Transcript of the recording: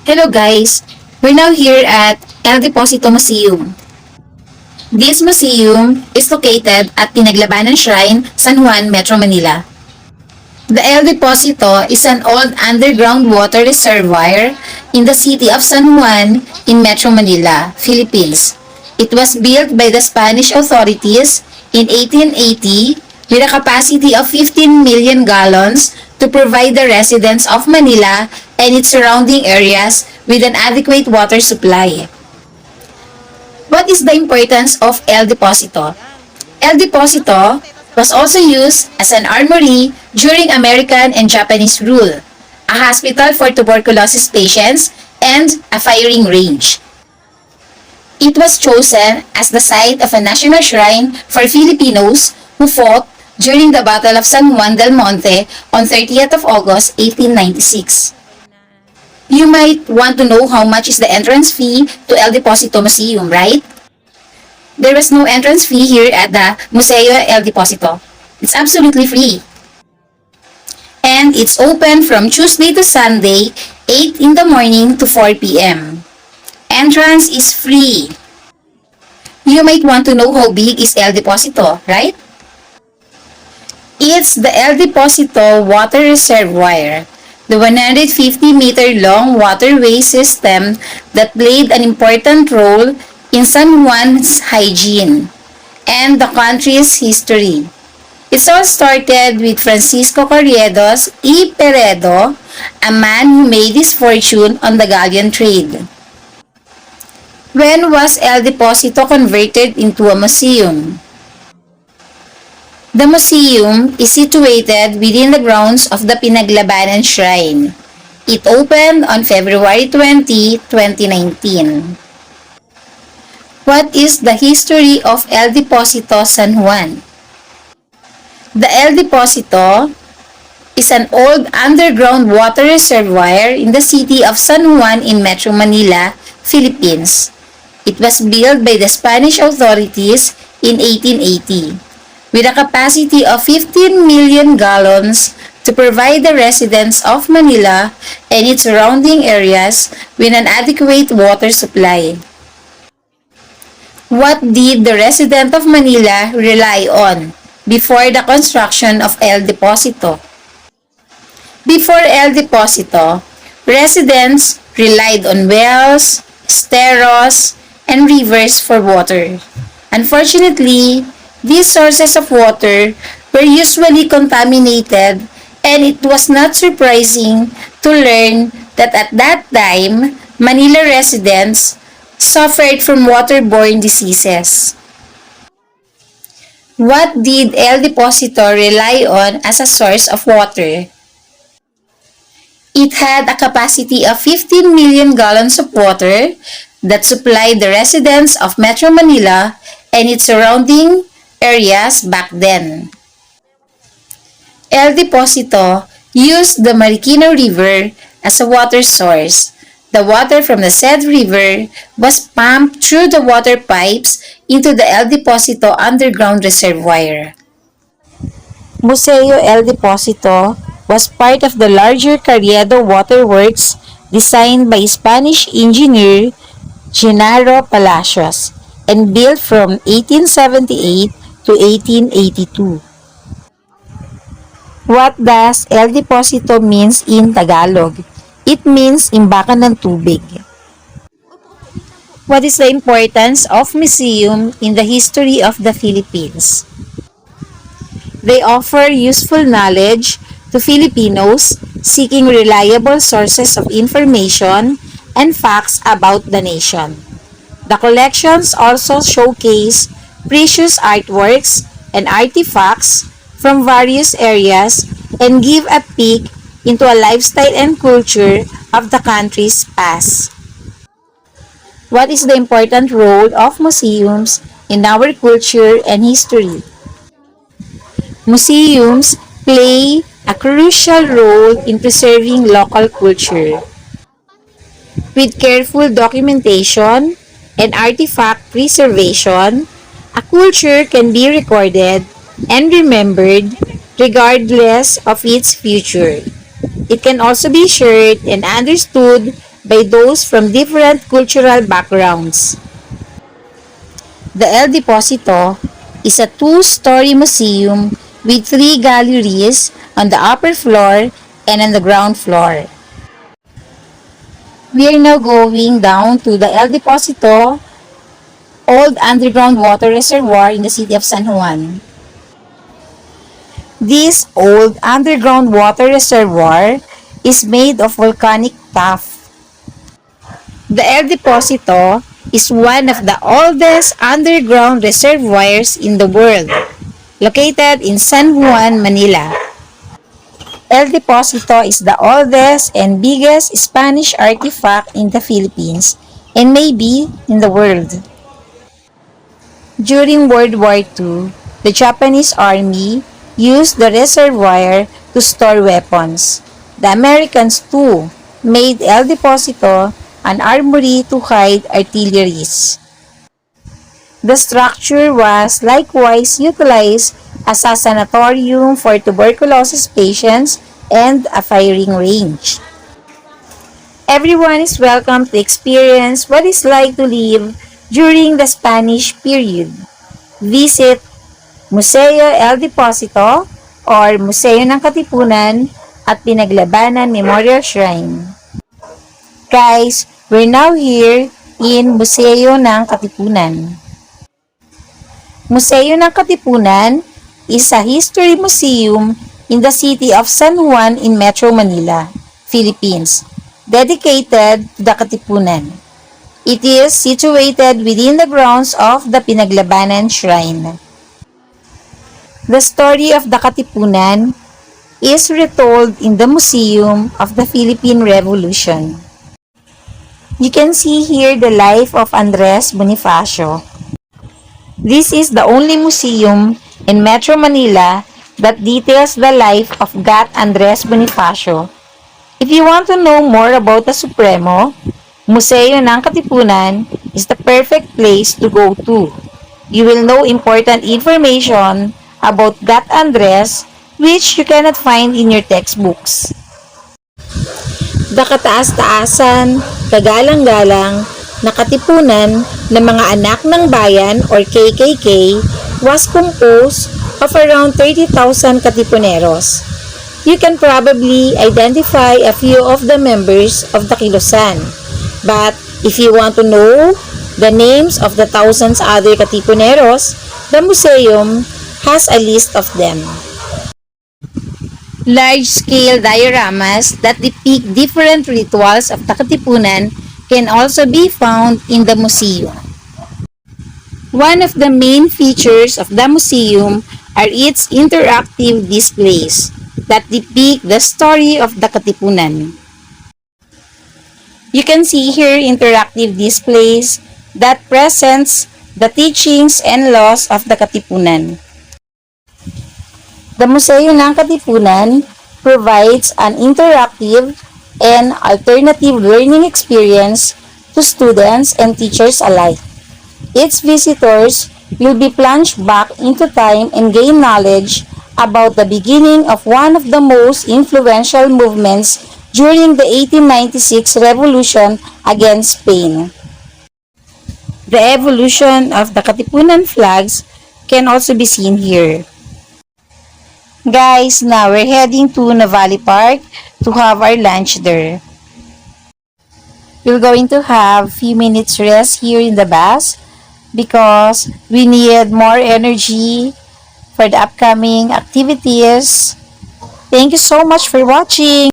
Hello guys, we're now here at El Deposito Museum. This museum is located at Pinaglabanan Shrine, San Juan, Metro Manila. The El Deposito is an old underground water reservoir in the city of San Juan in Metro Manila, Philippines. It was built by the Spanish authorities in 1880 with a capacity of 15 million gallons to provide the residents of Manila and its surrounding areas with an adequate water supply. What is the importance of El Deposito? El Deposito was also used as an armory during American and Japanese rule, a hospital for tuberculosis patients, and a firing range. It was chosen as the site of a national shrine for Filipinos who fought during the Battle of San Juan del Monte on 30th of August 1896. You might want to know how much is the entrance fee to El Deposito Museum, right? There was no entrance fee here at the Museo El Deposito. It's absolutely free. And it's open from Tuesday to Sunday, 8 in the morning to 4 p.m. Entrance is free. You might want to know how big is El Deposito, right? It's the El Deposito Water Reservoir, the 150-meter-long waterway system that played an important role in San Juan's hygiene and the country's history. It all started with Francisco Corriedos y Peredo, a man who made his fortune on the galleon trade. When was El Deposito converted into a museum? The museum is situated within the grounds of the Pinaglabanan Shrine. It opened on February 20, 2019. What is the history of El Deposito San Juan? The El Deposito is an old underground water reservoir in the city of San Juan in Metro Manila, Philippines. It was built by the Spanish authorities in 1880 with a capacity of 15 million gallons to provide the residents of Manila and its surrounding areas with an adequate water supply. What did the resident of Manila rely on before the construction of El Deposito? Before El Deposito, residents relied on wells, esteros, and rivers for water. Unfortunately, these sources of water were usually contaminated, and it was not surprising to learn that at that time, Manila residents suffered from waterborne diseases. What did El Deposito rely on as a source of water? It had a capacity of 15 million gallons of water that supplied the residents of Metro Manila and its surrounding areas back then. El Deposito used the Marikina River as a water source. The water from the said river was pumped through the water pipes into the El Deposito underground reservoir. Museo El Deposito was part of the larger Carriedo Waterworks designed by Spanish engineer Genaro Palacios and built from 1878 to 1882. What does El Deposito means in Tagalog? It means imbakan ng tubig. What is the importance of museum in the history of the Philippines? They offer useful knowledge to Filipinos seeking reliable sources of information and facts about the nation. The collections also showcase precious artworks and artifacts from various areas and give a peek into a lifestyle and culture of the country's past. What is the important role of museums in our culture and history? Museums play a crucial role in preserving local culture. With careful documentation and artifact preservation, a culture can be recorded and remembered regardless of its future. It can also be shared and understood by those from different cultural backgrounds. The El Deposito is a two-story museum with three galleries on the upper floor and on the ground floor. We are now going down to the El Deposito old underground water reservoir in the city of San Juan. This old underground water reservoir is made of volcanic tuff. The El Deposito is one of the oldest underground reservoirs in the world, located in San Juan, Manila. El Deposito is the oldest and biggest Spanish artifact in the Philippines and maybe in the world. During World War II, the Japanese army used the reservoir to store weapons. The Americans too made El Deposito an armory to hide artilleries. The structure was likewise utilized as a sanatorium for tuberculosis patients and a firing range. Everyone is welcome to experience what it's like to live during the Spanish period. Visit Museo El Deposito or Museo ng Katipunan at Pinaglabanan Memorial Shrine. Guys, we're now here in Museo ng Katipunan. Museo ng Katipunan is a history museum in the city of San Juan in Metro Manila, Philippines, dedicated to the Katipunan. It is situated within the grounds of the Pinaglabanan Shrine. The story of the Katipunan is retold in the Museum of the Philippine Revolution. You can see here the life of Andres Bonifacio. This is the only museum in Metro Manila that details the life of Gat Andres Bonifacio. If you want to know more about the Supremo, Museo ng Katipunan is the perfect place to go to. You will know important information about Gat Andres which you cannot find in your textbooks. The kataas-taasan, kagalang-galang, na katipunan ng mga anak ng bayan or KKK was composed of around 30,000 katipuneros. You can probably identify a few of the members of the Kilusan. But if you want to know the names of the thousands other katipuneros, the museum has a list of them. Large-scale dioramas that depict different rituals of the Katipunan can also be found in the museum. One of the main features of the museum are its interactive displays that depict the story of the Katipunan. You can see here interactive displays that presents the teachings and laws of the Katipunan. The Museo ng Katipunan provides an interactive and alternative learning experience to students and teachers alike. Its visitors will be plunged back into time and gain knowledge about the beginning of one of the most influential movements during the 1896 revolution against Spain. The evolution of the Katipunan flags can also be seen here. Guys, now we're heading to Navali Park to have our lunch there. We're going to have few minutes rest here in the bus because we need more energy for the upcoming activities. Thank you so much for watching.